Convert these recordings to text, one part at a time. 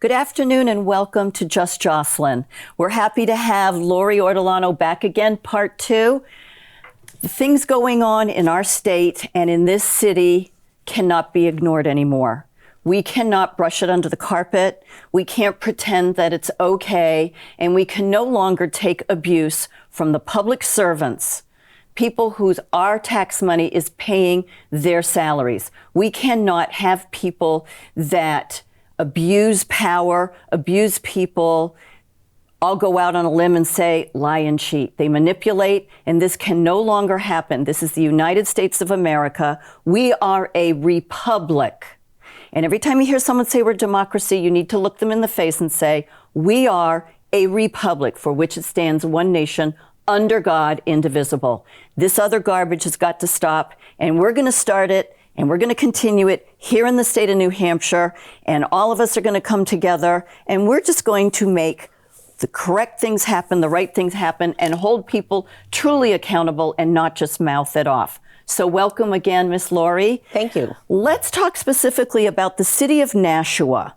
Good afternoon and welcome to Just Jocelyn. We're happy to have Laurie Ortolano back again, part two. The things going on in our state and in this city cannot be ignored anymore. We cannot brush it under the carpet. We can't pretend that it's okay, and we can no longer take abuse from the public servants, people whose our tax money is paying their salaries. We cannot have people that abuse power, abuse people. I'll go out on a limb and say lie and cheat. They manipulate, and this can no longer happen. This is the United States of America. We are a republic. And every time you hear someone say we're democracy, you need to look them in the face and say, we are a republic for which it stands one nation under God, indivisible. This other garbage has got to stop, and we're going to start it. And we're going to continue it here in the state of New Hampshire, and all of us are going to come together, and we're just going to make the correct things happen, the right things happen, and hold people truly accountable and not just mouth it off. So welcome again, Miss Laurie. Thank you. Let's talk specifically about the city of Nashua,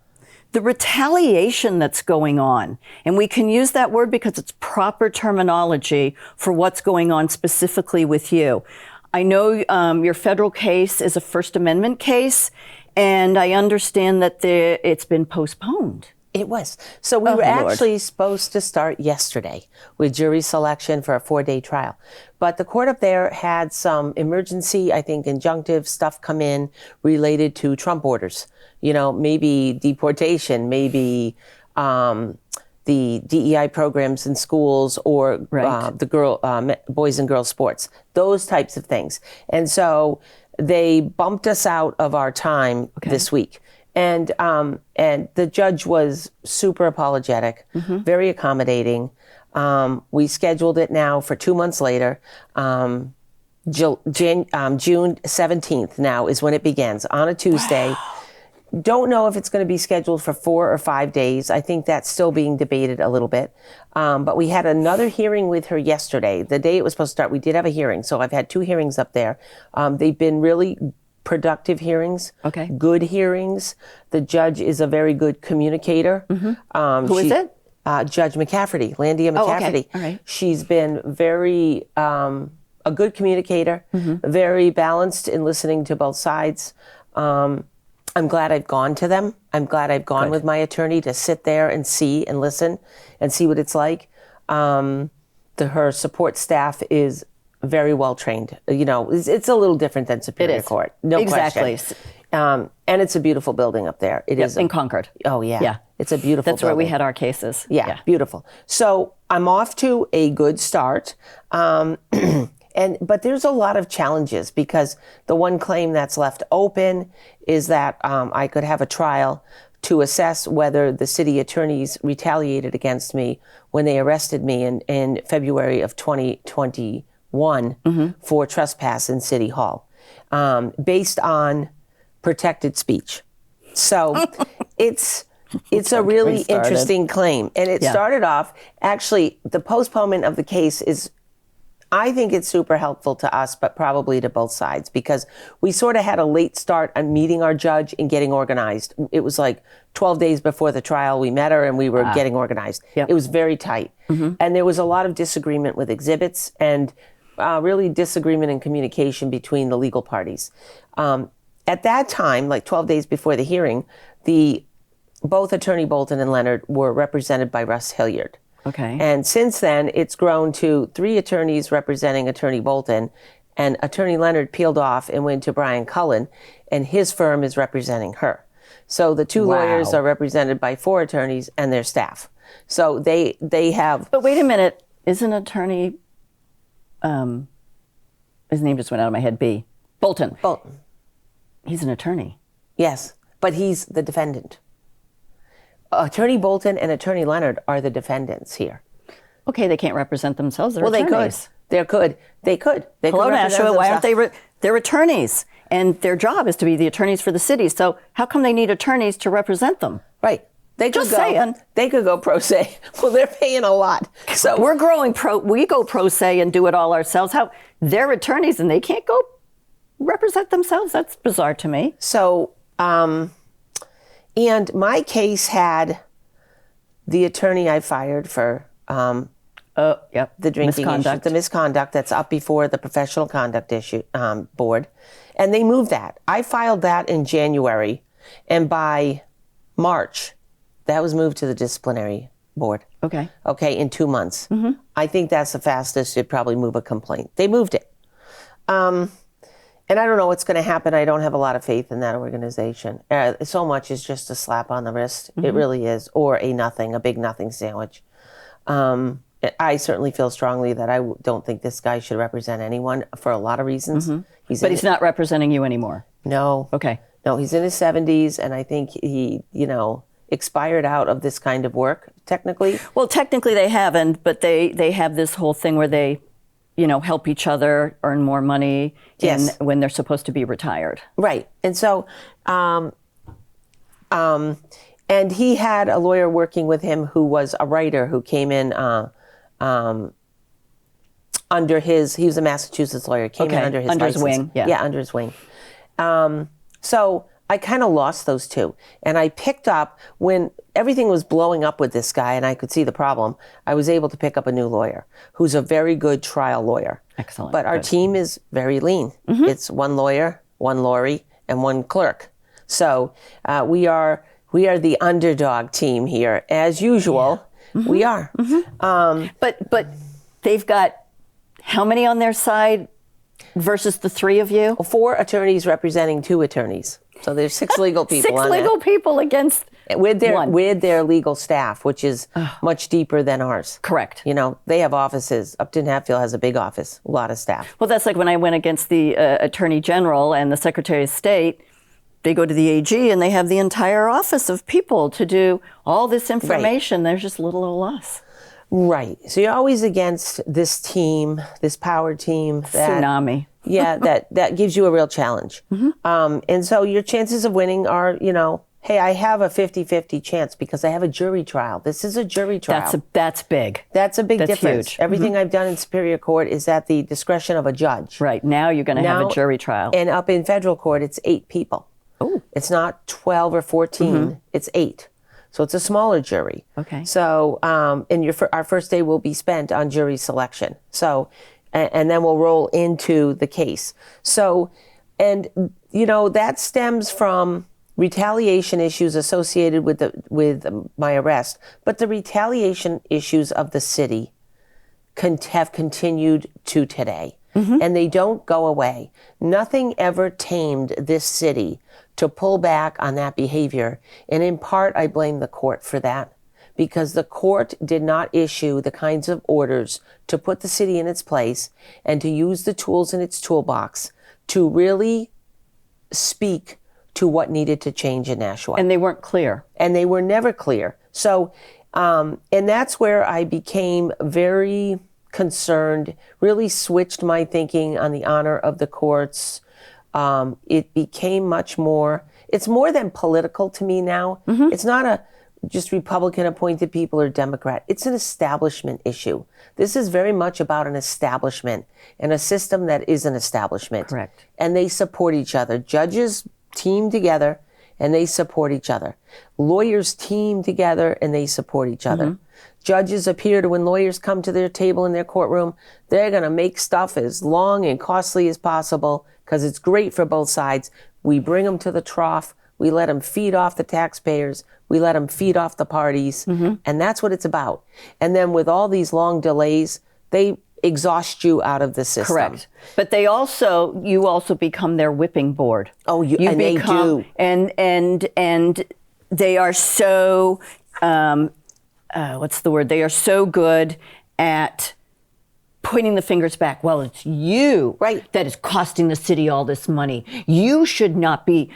the retaliation that's going on. And we can use that word because it's proper terminology for what's going on specifically with you. I know your federal case is a First Amendment case, and I understand that it's been postponed. It was. So we were actually supposed to start yesterday with jury selection for a 4-day trial. But the court up there had some emergency, I think, injunctive stuff come in related to Trump orders. You know, maybe deportation, maybe the DEI programs in schools, or the boys and girls sports, those types of things. And so they bumped us out of our time this week. And the judge was super apologetic, very accommodating. We scheduled it now for 2 months later. June 17th now is when it begins, on a Tuesday. Wow. Don't know if it's going to be scheduled for 4 or 5 days. I think that's still being debated a little bit. But we had another hearing with her yesterday. The day it was supposed to start, we did have a hearing. So I've had 2 hearings up there. They've been really productive hearings, good hearings. The judge is a very good communicator. Who is it? Judge McCafferty, Landia McCafferty. All right. She's been very a good communicator, very balanced in listening to both sides. I'm glad I've gone to them. I'm glad I've gone with my attorney to sit there and see and listen and see what it's like. Her support staff is very well trained. You know, it's a little different than Superior Court. No question. And it's a beautiful building up there. It is in Concord. Oh, yeah. Yeah. It's a beautiful That's building. where we had our cases. Yeah, beautiful. So I'm off to a good start. But there's a lot of challenges, because the one claim that's left open is that I could have a trial to assess whether the city attorneys retaliated against me when they arrested me in February of 2021 for trespass in City Hall, based on protected speech. So it's a really interesting claim. And it started off, actually, the postponement of the case is, I think it's super helpful to us, but probably to both sides, because we sort of had a late start on meeting our judge and getting organized. It was like 12 days before the trial, we met her and we were getting organized. Yep. It was very tight. And there was a lot of disagreement with exhibits, and really disagreement in communication between the legal parties. At that time, like 12 days before the hearing, both Attorney Bolton and Leonard were represented by Russ Hilliard. Okay. And since then, it's grown to 3 attorneys representing Attorney Bolton, and Attorney Leonard peeled off and went to Brian Cullen, and his firm is representing her. So the 2 lawyers are represented by 4 attorneys and their staff. So they have... But wait a minute, isn't Attorney, his name just went out of my head, Bolton. Bolton. He's an attorney. Yes, but he's the defendant. Attorney Bolton and Attorney Leonard are the defendants here. Okay, they can't represent themselves. They're attorneys. They could. Hello, Nashua. Why aren't they? They're attorneys, and their job is to be the attorneys for the city. So how come they need attorneys to represent them? Right. They could They could go pro se. Well, they're paying a lot. So we're growing we go pro se and do it all ourselves. How they're attorneys and they can't go represent themselves? That's bizarre to me. So And my case had the attorney I fired for the drinking issue, the misconduct that's up before the professional conduct issue board, and they moved that. I filed that in January, and by March, that was moved to the disciplinary board. Okay, in 2 months. I think that's the fastest you'd probably move a complaint. They moved it. And I don't know what's going to happen. I don't have a lot of faith in that organization. So much is just a slap on the wrist. It really is, or a big nothing sandwich. I certainly feel strongly that I don't think this guy should represent anyone for a lot of reasons. But he's not representing you anymore. No. Okay. No, he's in his 70s, and I think he, expired out of this kind of work, technically. Well, technically they haven't, but they have this whole thing where they, help each other earn more money when they're supposed to be retired. Right. And so, and he had a lawyer working with him who was a writer who came in under his, he was a Massachusetts lawyer, came in under his license. Wing. Yeah, under his wing. So I kind of lost those two. And I picked up, when everything was blowing up with this guy and I could see the problem, I was able to pick up a new lawyer who's a very good trial lawyer. Excellent. But our team is very lean. It's one lawyer, one Laurie, and one clerk. So we are the underdog team here. As usual, we are. But they've got how many on their side versus the three of you? 4 attorneys representing 2 attorneys. So there's 6 legal people on 6 legal people against with one. their legal staff, which is much deeper than ours. Correct. They have offices. Upton Hatfield has a big office, a lot of staff. Well, that's like when I went against the Attorney General and the Secretary of State. They go to the AG and they have the entire office of people to do all this information. Right. There's just little us. Right. So you're always against this team, this power team. Tsunami. that gives you a real challenge. And so your chances of winning are, hey, I have a 50-50 chance because I have a jury trial. This is a jury trial. That's big. That's a big difference. Huge. Everything I've done in Superior Court is at the discretion of a judge. Right. Now you're going to have a jury trial. And up in federal court, it's 8 people. Oh. It's not 12 or 14. It's 8. So it's a smaller jury. Okay. So, and our first day will be spent on jury selection. So, and then we'll roll into the case. So, and that stems from retaliation issues associated with my arrest, but the retaliation issues of the city have continued to today, and they don't go away. Nothing ever tamed this city to pull back on that behavior, and in part, I blame the court for that, because the court did not issue the kinds of orders to put the city in its place and to use the tools in its toolbox to really speak to what needed to change in Nashua. And they weren't clear. And they were never clear. So, and that's where I became very concerned, really switched my thinking on the honor of the courts. It became much more, it's more than political to me now. It's not just Republican appointed people or Democrat. It's an establishment issue. This is very much about an establishment and a system that is an establishment. Correct. And they support each other. Judges team together and they support each other. Lawyers team together and they support each other. Judges appear to, when lawyers come to their table in their courtroom, they're going to make stuff as long and costly as possible because it's great for both sides. We bring them to the trough. We let them feed off the taxpayers. We let them feed off the parties. And that's what it's about. And then with all these long delays, they exhaust you out of the system. Correct. But you also become their whipping board. Oh, they do. And they are so, what's the word? They are so good at pointing the fingers back. Well, it's you that is costing the city all this money. You should not be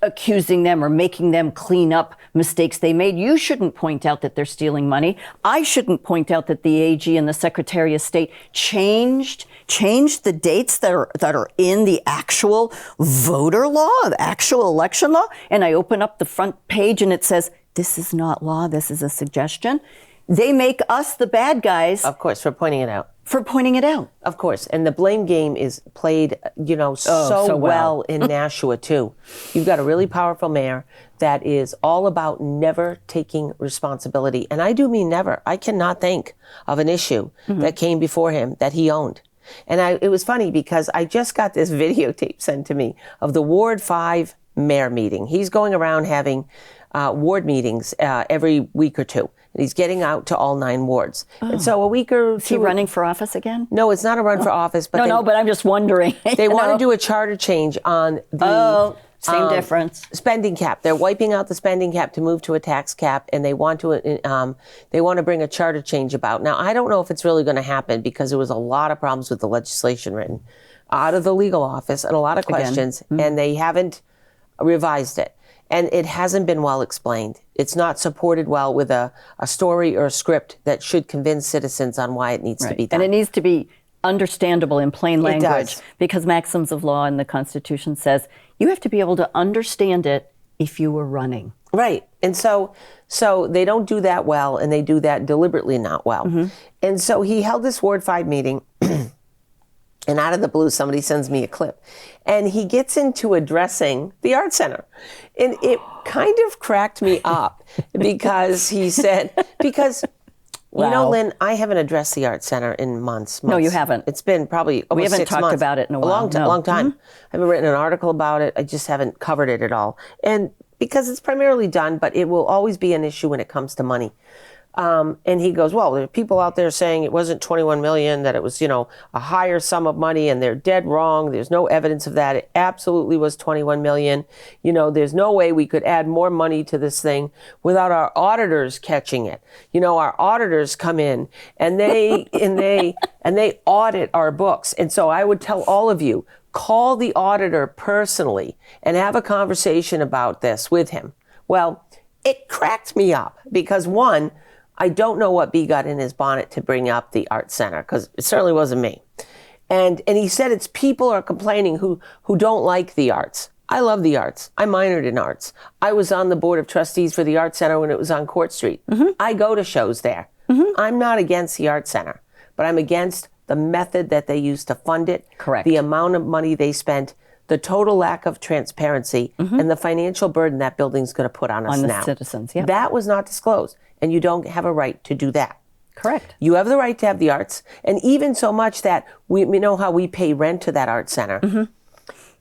accusing them or making them clean up mistakes they made. You shouldn't point out that they're stealing money. I shouldn't point out that the AG and the Secretary of State changed the dates that are in the actual voter law, the actual election law. And I open up the front page and it says, this is not law, this is a suggestion. they make us the bad guys Of course, for pointing it out. for pointing it out. Of course. And the blame game is played, so well in Nashua, too. You've got a really powerful mayor that is all about never taking responsibility. And I do mean never. I cannot think of an issue that came before him that he owned. And it was funny because I just got this videotape sent to me of the Ward 5 mayor meeting. He's going around having ward meetings every week or two. And he's getting out to all 9 wards. And so a week or two... Is he running for office again? No, it's not a run for office. But but I'm just wondering. They want to do a charter change on the... same difference. Spending cap. They're wiping out the spending cap to move to a tax cap, and they want to bring a charter change about. Now, I don't know if it's really going to happen because there was a lot of problems with the legislation written out of the legal office and a lot of questions, and they haven't revised it. And it hasn't been well explained. It's not supported well with a story or a script that should convince citizens on why it needs to be done. And it needs to be understandable in plain language, does. because maxims of law in the Constitution says you have to be able to understand it if you were running. Right. And so they don't do that well, and they do that deliberately not well. And so he held this Ward 5 meeting, and out of the blue, somebody sends me a clip. And he gets into addressing the Art Center. And it kind of cracked me up because he said, Lynn, I haven't addressed the Art Center in months. No, you haven't. It's been probably almost we haven't 6 talked months. about it in a while. Long time. I haven't written an article about it. I just haven't covered it at all. And because it's primarily done, but it will always be an issue when it comes to money. And he goes, well, there are people out there saying it wasn't 21 million, that it was, a higher sum of money, and they're dead wrong. There's no evidence of that. It absolutely was 21 million. There's no way we could add more money to this thing without our auditors catching it. Our auditors come in and they audit our books. And so I would tell all of you, call the auditor personally and have a conversation about this with him. Well, it cracked me up because, one, I don't know what B got in his bonnet to bring up the Art Center, because it certainly wasn't me. And he said it's people are complaining who don't like the arts. I love the arts. I minored in arts. I was on the board of trustees for the Art Center when it was on Court Street. I go to shows there. I'm not against the Art Center, but I'm against the method that they used to fund it. Correct. The amount of money they spent, the total lack of transparency, and the financial burden that building's going to put on us On the now. citizens, yeah. That was not disclosed, and you don't have a right to do that. Correct. You have the right to have the arts, and even so much that we know how we pay rent to that art center.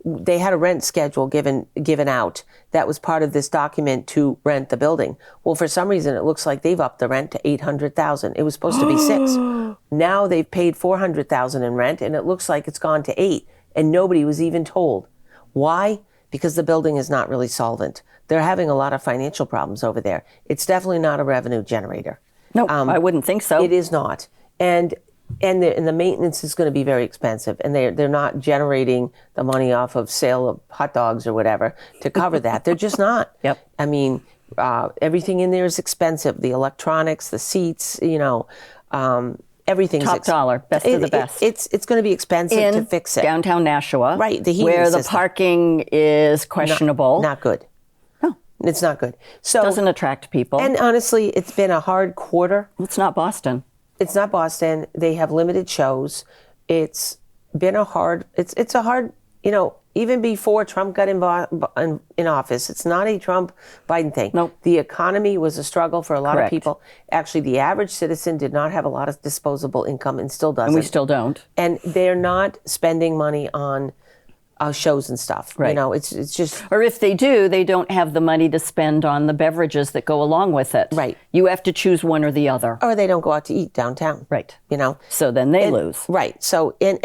They had a rent schedule given out that was part of this document to rent the building. Well, for some reason, it looks like they've upped the rent to $800,000. It was supposed to be $6. Now they've paid $400,000 in rent, and it looks like it's gone to $8, and nobody was even told. Why? Because the building is not really solvent. They're having a lot of financial problems over there. It's definitely not a revenue generator. No, I wouldn't think so. It is not. And the maintenance is going to be very expensive, and they're not generating the money off of sale of hot dogs or whatever to cover that. They're just not. Yep. I mean, everything in there is expensive. The electronics, the seats, everything's Top dollar, best of the best. It's going to be expensive to fix it. Downtown Nashua, right? The heating where the system. Parking is questionable. Not good. No, it's not good. So doesn't attract people. And honestly, it's been a hard quarter. It's not Boston. It's not Boston. They have limited shows. It's been a hard. It's a hard. Even before Trump got in office, it's not a Trump-Biden thing. Nope. The economy was a struggle for a lot Correct. of people. Actually, the average citizen did not have a lot of disposable income and still doesn't. And we still don't. And they're not spending money on shows and stuff. Right. It's just... Or if they do, they don't have the money to spend on the beverages that go along with it. Right. You have to choose one or the other. Or they don't go out to eat downtown. Right. You So then they lose. Right. So, and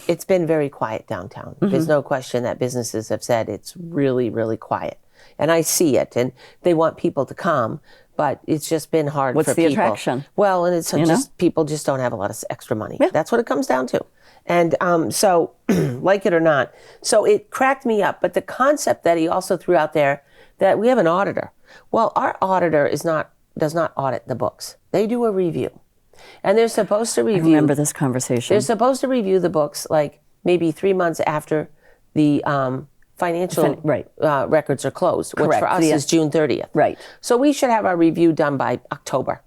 it's been very quiet downtown. There's no question that businesses have said it's really, really quiet. And I see it. And they want people to come, but it's just been hard What's for the people. attraction? Well, and it's just, people just don't have a lot of extra money. Yeah. That's what it comes down to. And so, like it or not, so it cracked me up. But the concept that he also threw out there, that we have an auditor. Well, our auditor does not audit the books. They do a review. And they're supposed to review. I remember this conversation. They're supposed to review the books like maybe 3 months after the financial records are closed, which Correct. for us is June 30th. Right. So we should have our review done by October.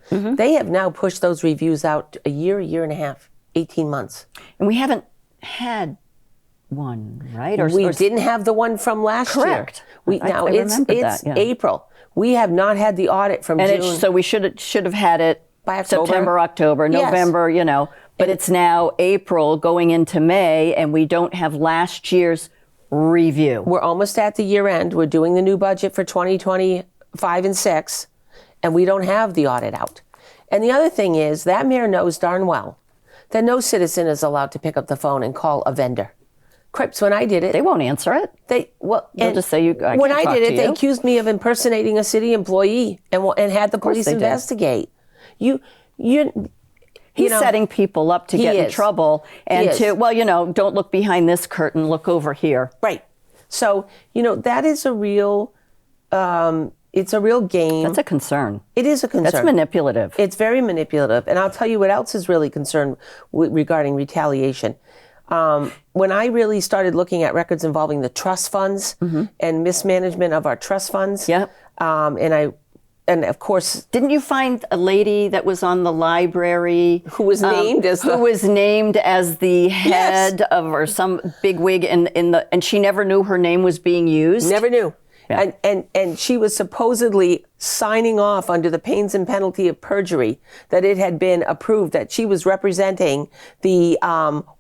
They have now pushed those reviews out a year and a half, 18 months. And we haven't had one, right? We didn't have the one from last correct. year. I remember that, yeah. April. We have not had the audit from June. So we should have had it by October. September, October, November, But it's now April going into May, and we don't have last year's review. We're almost at the year end. We're doing the new budget for 2025 and 6, and we don't have the audit out. And the other thing is that mayor knows darn well that no citizen is allowed to pick up the phone and call a vendor. Crips, when I did it, They won't answer it. They'll just say when I did it, they accused me of impersonating a city employee and had the police investigate. He's setting people up to get in trouble and don't look behind this curtain, look over here. Right. So, that is a real, it's a real game. That's a concern. It is a concern. That's manipulative. It's very manipulative. And I'll tell you what else is really concerned regarding retaliation. When I really started looking at records involving the trust funds and mismanagement of our trust funds, and of course, didn't you find a lady that was on the library who was named as the head of, or some bigwig and she never knew her name was being used? Never knew. Yeah. And she was supposedly signing off under the pains and penalty of perjury that it had been approved that she was representing the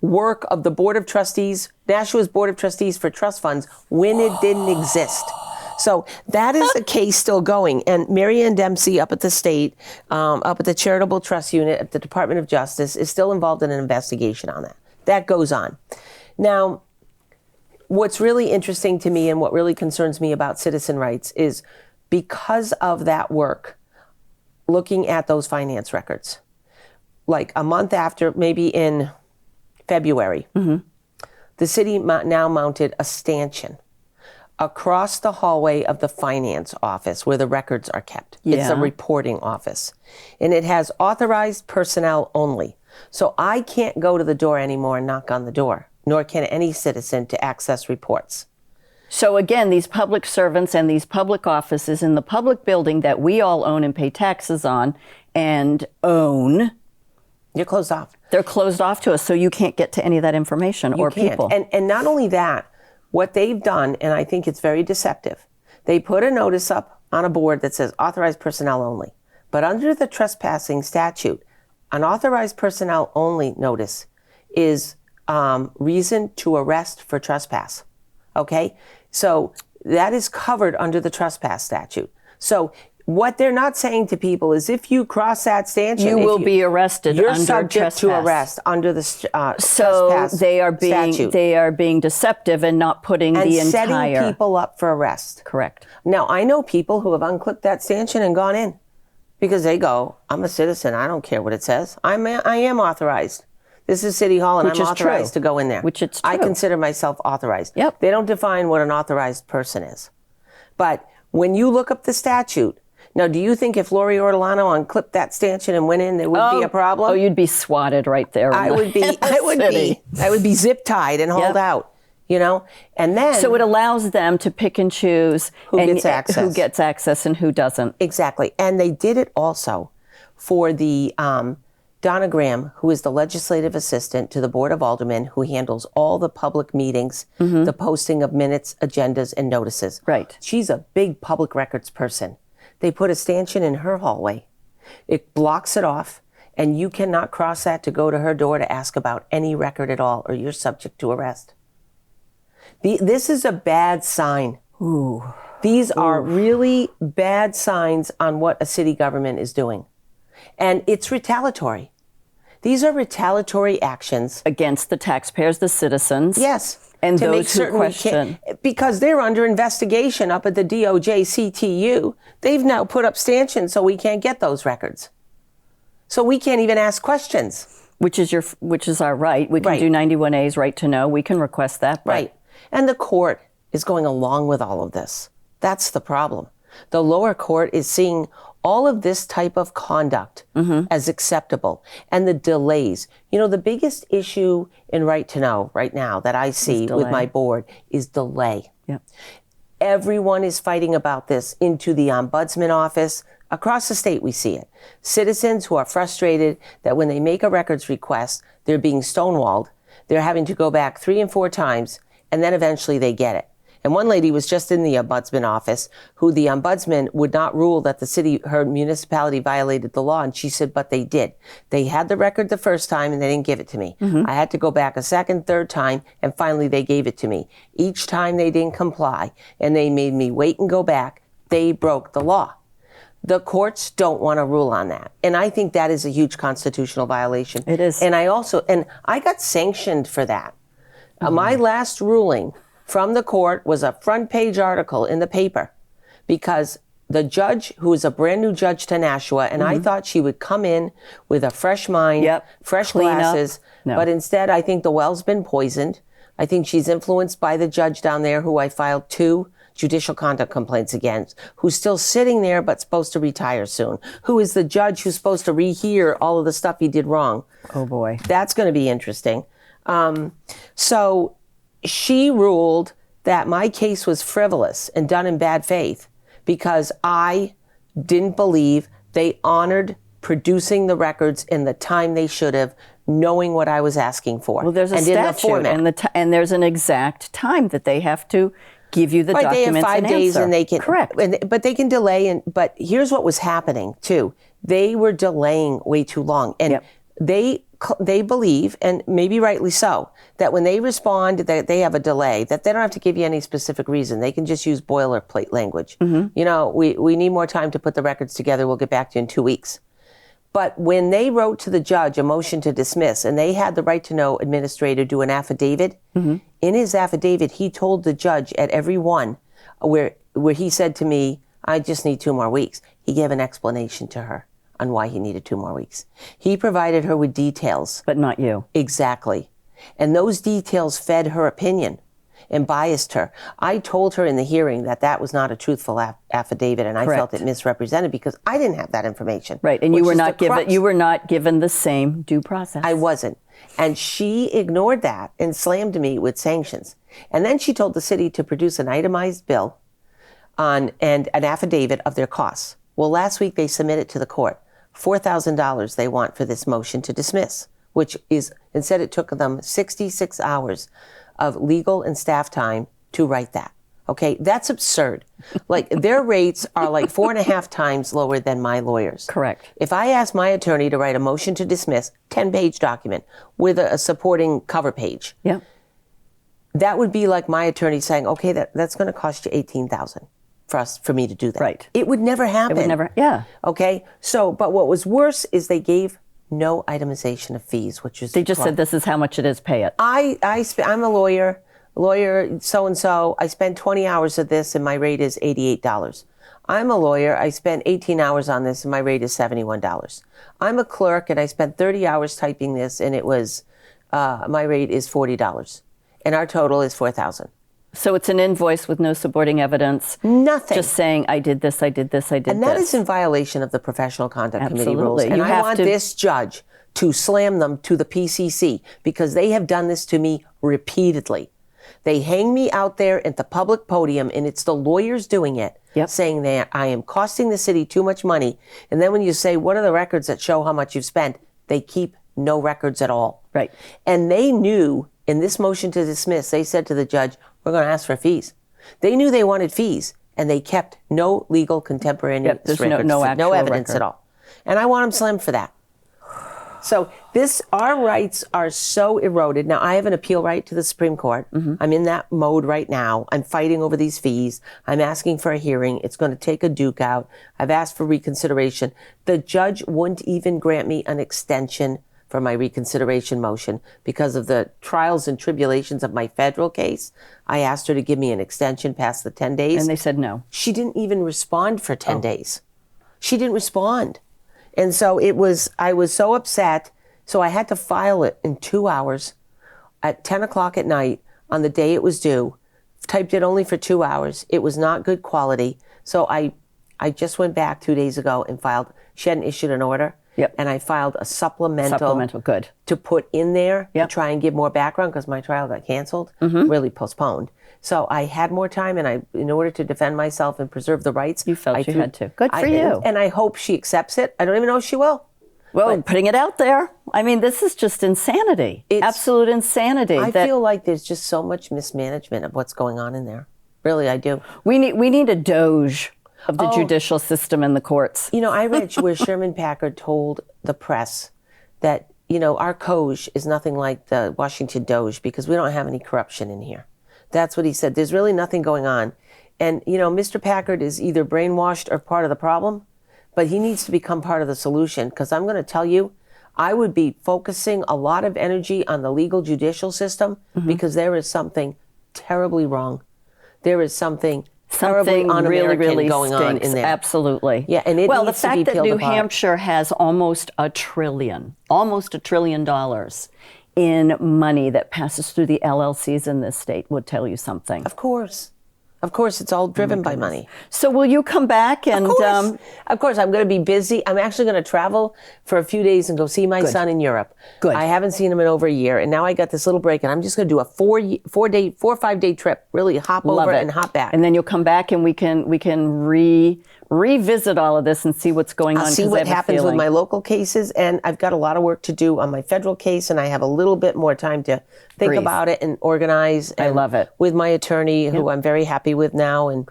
work of the Board of Trustees, Nashua's Board of Trustees for trust funds, when it didn't exist. So that is a case still going. And Mary Ann Dempsey up at the state, up at the Charitable Trust Unit at the Department of Justice is still involved in an investigation on that. That goes on. Now, what's really interesting to me and what really concerns me about citizen rights is because of that work, looking at those finance records, like a month after, maybe in February, the city now mounted a stanchion across the hallway of the finance office where the records are kept. Yeah. It's a reporting office. And it has authorized personnel only. So I can't go to the door anymore and knock on the door, nor can any citizen to access reports. So again, these public servants and these public offices in the public building that we all own and pay taxes on and own, you're closed off. They're closed off to us, so you can't get to any of that information or people. And not only that, what they've done, and I think it's very deceptive, they put a notice up on a board that says authorized personnel only. But under the trespassing statute, an authorized personnel only notice is reason to arrest for trespass. Okay? So that is covered under the trespass statute. So what they're not saying to people is if you cross that stanchion, you will be arrested. You're under subject trespass. to arrest under the so trespass they are being statute. They are being deceptive and not putting and the entire setting people up for arrest. Correct. Now I know people who have unclipped that stanchion and gone in because they go, "I'm a citizen. I don't care what it says. I am authorized. This is City Hall, and I'm authorized to go in there. Which it's true. I consider myself authorized. Yep. They don't define what an authorized person is, but when you look up the statute. Now, do you think if Laurie Ortolano unclipped that stanchion and went in, there would be a problem? Oh, you'd be swatted right there. I would be zip tied and hauled out, and then. So it allows them to pick and choose who gets access and who doesn't. Exactly. And they did it also for the, Donna Graham, who is the legislative assistant to the Board of Aldermen, who handles all the public meetings, the posting of minutes, agendas, and notices. Right. She's a big public records person. They put a stanchion in her hallway. It blocks it off, and you cannot cross that to go to her door to ask about any record at all, or you're subject to arrest. This is a bad sign. Ooh. These are really bad signs on what a city government is doing. And it's retaliatory. These are retaliatory actions. Against the taxpayers, the citizens. Yes. And to those who question. Because they're under investigation up at the DOJ CTU. They've now put up stanchions so we can't get those records. So we can't even ask questions. Which is our right. We can do 91A's right to know. We can request that. Right. And the court is going along with all of this. That's the problem. The lower court is seeing all of this type of conduct as acceptable, and the delays. The biggest issue in Right to Know right now that I see with my board is delay. Yep. Everyone is fighting about this into the ombudsman office, Across the state, we see it. Citizens who are frustrated that when they make a records request, they're being stonewalled. They're having to go back 3 and 4 times, and then eventually they get it. And one lady was just in the ombudsman office who the ombudsman would not rule that the city, her municipality violated the law. And she said, but they did. They had the record the first time and they didn't give it to me. I had to go back a second, third time, and finally they gave it to me. Each time they didn't comply and they made me wait and go back. They broke the law. The courts don't want to rule on that. And I think that is a huge constitutional violation. It is. And I got sanctioned for that. My last ruling from the court was a front page article in the paper because the judge, who is a brand new judge to Nashua, and I thought she would come in with a fresh mind, fresh glasses, but instead I think the well's been poisoned. I think she's influenced by the judge down there who I filed 2 judicial conduct complaints against, who's still sitting there but supposed to retire soon, who is the judge who's supposed to rehear all of the stuff he did wrong. Oh boy. That's going to be interesting. So she ruled that my case was frivolous and done in bad faith because I didn't believe they honored producing the records in the time they should have, knowing what I was asking for. Well, there's a statute and there's an exact time that they have to give you the documents they have 5 days answer. and they can correct, but they can delay. But here's what was happening too: they were delaying way too long, and they believe, and maybe rightly so, that when they respond that they have a delay, that they don't have to give you any specific reason. They can just use boilerplate language. You know, we need more time to put the records together. We'll get back to you in 2 weeks. But when they wrote to the judge a motion to dismiss, and they had the right to know administrator do an affidavit, in his affidavit, he told the judge at every one where he said to me, I just need 2 more weeks. He gave an explanation to her on why he needed 2 more weeks. He provided her with details. but not you. Exactly. And those details fed her opinion and biased her. I told her in the hearing that that was not a truthful affidavit, and I felt it misrepresented because I didn't have that information. Right, and you were not given the same due process. I wasn't. And she ignored that and slammed me with sanctions. And then she told the city to produce an itemized bill and an affidavit of their costs. Well, last week they submitted to the court $4,000 they want for this motion to dismiss, which is, instead it took them 66 hours of legal and staff time to write that. Okay, that's absurd. Like, their rates are like 4.5 times lower than my lawyers. Correct. If I asked my attorney to write a motion to dismiss, 10-page document with a supporting cover page, that would be like my attorney saying, okay, that's going to cost you $18,000 for me to do that. Right. It would never happen. It would never, Okay, so, but what was worse is they gave no itemization of fees, which is... They just said, this is how much it is, pay it. I'm a lawyer so-and-so. I spent 20 hours of this and my rate is $88. I'm a lawyer. I spent 18 hours on this and my rate is $71. I'm a clerk and I spent 30 hours typing this and it was, my rate is $40. And our total is $4,000. So it's an invoice with no supporting evidence. Nothing. Just saying, I did this, I did this, I did this. And that is in violation of the Professional Conduct Committee rules. Absolutely. And I want this judge to slam them to the PCC because they have done this to me repeatedly. They hang me out there at the public podium, and it's the lawyers doing it, saying that I am costing the city too much money. And then when you say, what are the records that show how much you've spent? They keep no records at all. Right. And they knew in this motion to dismiss, they said to the judge, we're going to ask for fees. They knew they wanted fees, and they kept no legal contemporaneous records, no evidence at all. And I want them slammed for that. So our rights are so eroded. Now, I have an appeal right to the Supreme Court. I'm in that mode right now. I'm fighting over these fees. I'm asking for a hearing. It's going to take a duke out. I've asked for reconsideration. The judge wouldn't even grant me an extension for my reconsideration motion because of the trials and tribulations of my federal case. I asked her to give me an extension past the 10 days. And they said no. She didn't even respond for 10 days. She didn't respond. And so I was so upset. So I had to file it in 2 hours at 10 o'clock at night on the day it was due. Typed it only for 2 hours. It was not good quality. So I just went back 2 days ago and filed. She hadn't issued an order. Yep. and I filed a supplemental good. to put in there Yep. to try and give more background because my trial got canceled, really postponed. So I had more time, and in order to defend myself and preserve the rights, You felt you had to. Good for you. And I hope she accepts it. I don't even know if she will. Well, putting it out there. I mean, this is just insanity. Absolute insanity. I feel like there's just so much mismanagement of what's going on in there. Really, I do. We need a Doge of the judicial system and the courts. You know, I read where Sherman Packard told the press that, our Doge is nothing like the Washington Doge because we don't have any corruption in here. That's what he said. There's really nothing going on. And, Mr. Packard is either brainwashed or part of the problem, but he needs to become part of the solution because I'm going to tell you, I would be focusing a lot of energy on the legal judicial system because there is something terribly wrong. There is something terribly un-American really going on in there. Absolutely. Yeah, and it the needs to be fact that peeled New apart. Hampshire has almost $1 trillion in money that passes through the LLCs in this state would tell you something. Of course, it's all driven by money. So will you come back and? Of course, I'm going to be busy. I'm actually going to travel for a few days and go see my son in Europe. Good. I haven't seen him in over a year, and now I got this little break, and I'm just going to do a 4 or 5 day trip. Really hop over and hop back. And then you'll come back, and we can revisit all of this and see what's going on. I'll see what happens with my local cases, and I've got a lot of work to do on my federal case, and I have a little bit more time to think about it and organize. And I love it. With my attorney, who I'm very happy with now, and.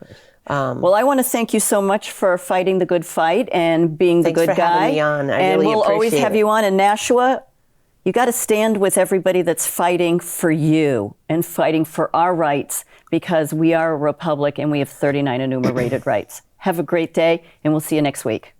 Well, I want to thank you so much for fighting the good fight and being the good guy. Thanks for having me on. I and really we'll always appreciate have it. you on. In Nashua, you got to stand with everybody that's fighting for you and fighting for our rights because we are a republic and we have 39 enumerated rights. Have a great day, and we'll see you next week.